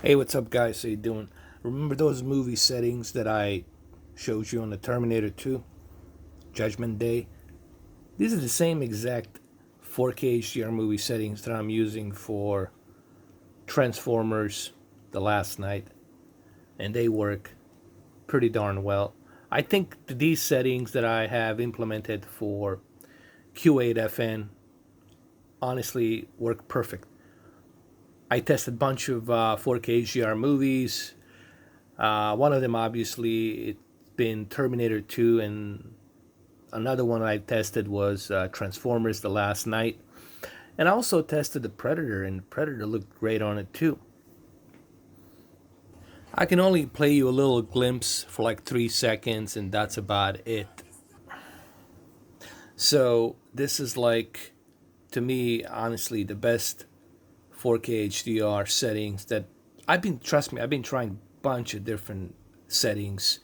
Hey, what's up, guys? How you doing? Remember those movie settings that I showed you on the Terminator 2 Judgment Day? These are the same exact 4K HDR movie settings that I'm using for Transformers The Last Night, and they work pretty darn well. I think these settings that I have implemented for Q8FN honestly work perfect. I tested a bunch of 4K HDR movies. One of them, obviously, it's been Terminator 2, and another one I tested was Transformers The Last Night. And I also tested the Predator, and Predator looked great on it too. I can only play you a little glimpse for like 3 seconds, and that's about it. So, this is like, to me, honestly, the best 4K HDR settings that trust me, I've been trying a bunch of different settings,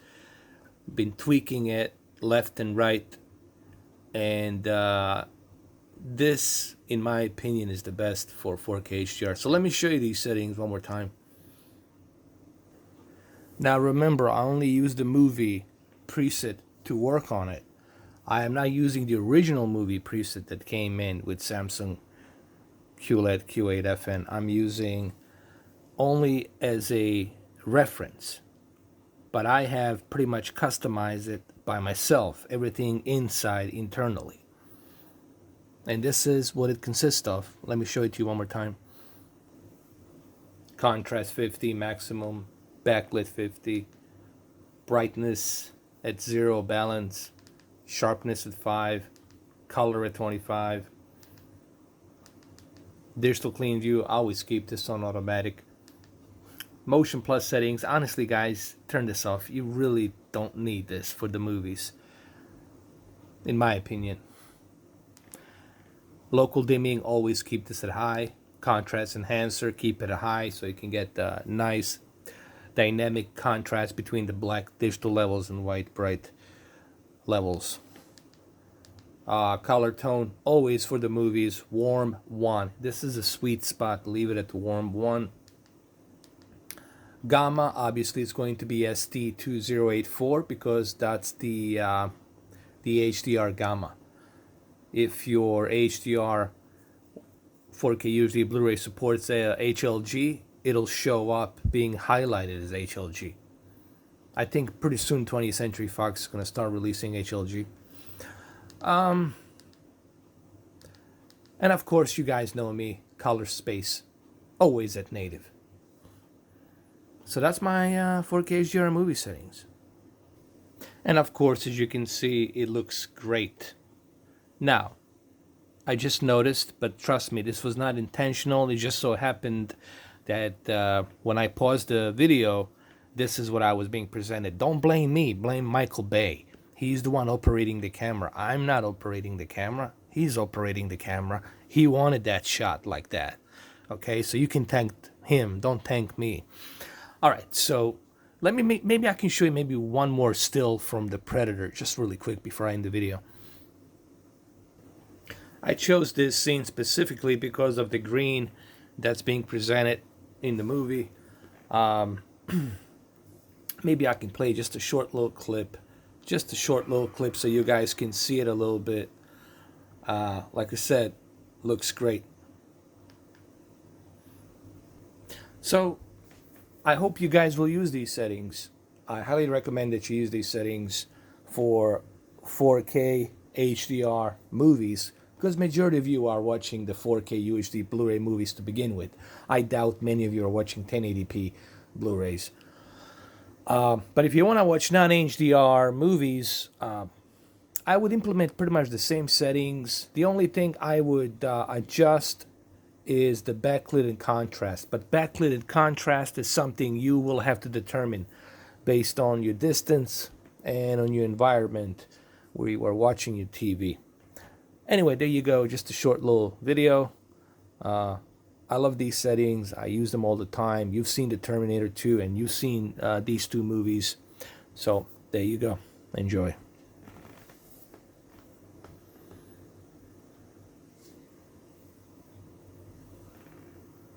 been tweaking it left and right, and this, in my opinion, is the best for 4K HDR. So let me show you these settings one more time. Now remember, I only use the movie preset to work on it. I am not using the original movie preset that came in with Samsung QLED Q8FN. I'm using only as a reference, but I have pretty much customized it by myself, everything inside internally. And this is what it consists of. Let me show it to you one more time. Contrast 50 maximum, backlit 50, brightness at 0, balance, sharpness at 5, color at 25. Digital clean view, I always keep this on automatic. Motion plus settings, honestly guys, turn this off. You really don't need this for the movies, in my opinion. Local dimming, always keep this at high. Contrast enhancer, keep it at high so you can get the nice dynamic contrast between the black digital levels and white bright levels. Color tone, always for the movies, warm 1. This is a sweet spot, leave it at warm 1. Gamma, obviously, is going to be ST2084 because that's the HDR gamma. If your HDR 4K UHD Blu-ray supports HLG, it'll show up being highlighted as HLG. I think pretty soon 20th Century Fox is going to start releasing HLG. And of course, you guys know me, color space, always at native. So that's my 4K HDR movie settings. And of course, as you can see, it looks great. Now, I just noticed, but trust me, this was not intentional. It just so happened that when I paused the video, this is what I was being presented. Don't blame me, blame Michael Bay. He's the one operating the camera. I'm not operating the camera. He's operating the camera. He wanted that shot like that. Okay, so you can thank him. Don't thank me. All right, so maybe I can show you maybe one more still from the Predator, just really quick before I end the video. I chose this scene specifically because of the green that's being presented in the movie. Maybe I can play just a short little clip. So you guys can see it a little bit. Like I said, looks great. So I hope you guys will use these settings. I highly recommend that you use these settings for 4K HDR movies, because majority of you are watching the 4K UHD Blu-ray movies to begin with. I doubt many of you are watching 1080p Blu-rays. But if you want to watch non-HDR movies, I would implement pretty much the same settings. The only thing I would adjust is the backlit and contrast. But backlit and contrast is something you will have to determine based on your distance and on your environment where you are watching your TV. Anyway, there you go. Just a short little video. I love these settings. I use them all the time. You've seen the Terminator 2 and you've seen these two movies. So there you go. Enjoy.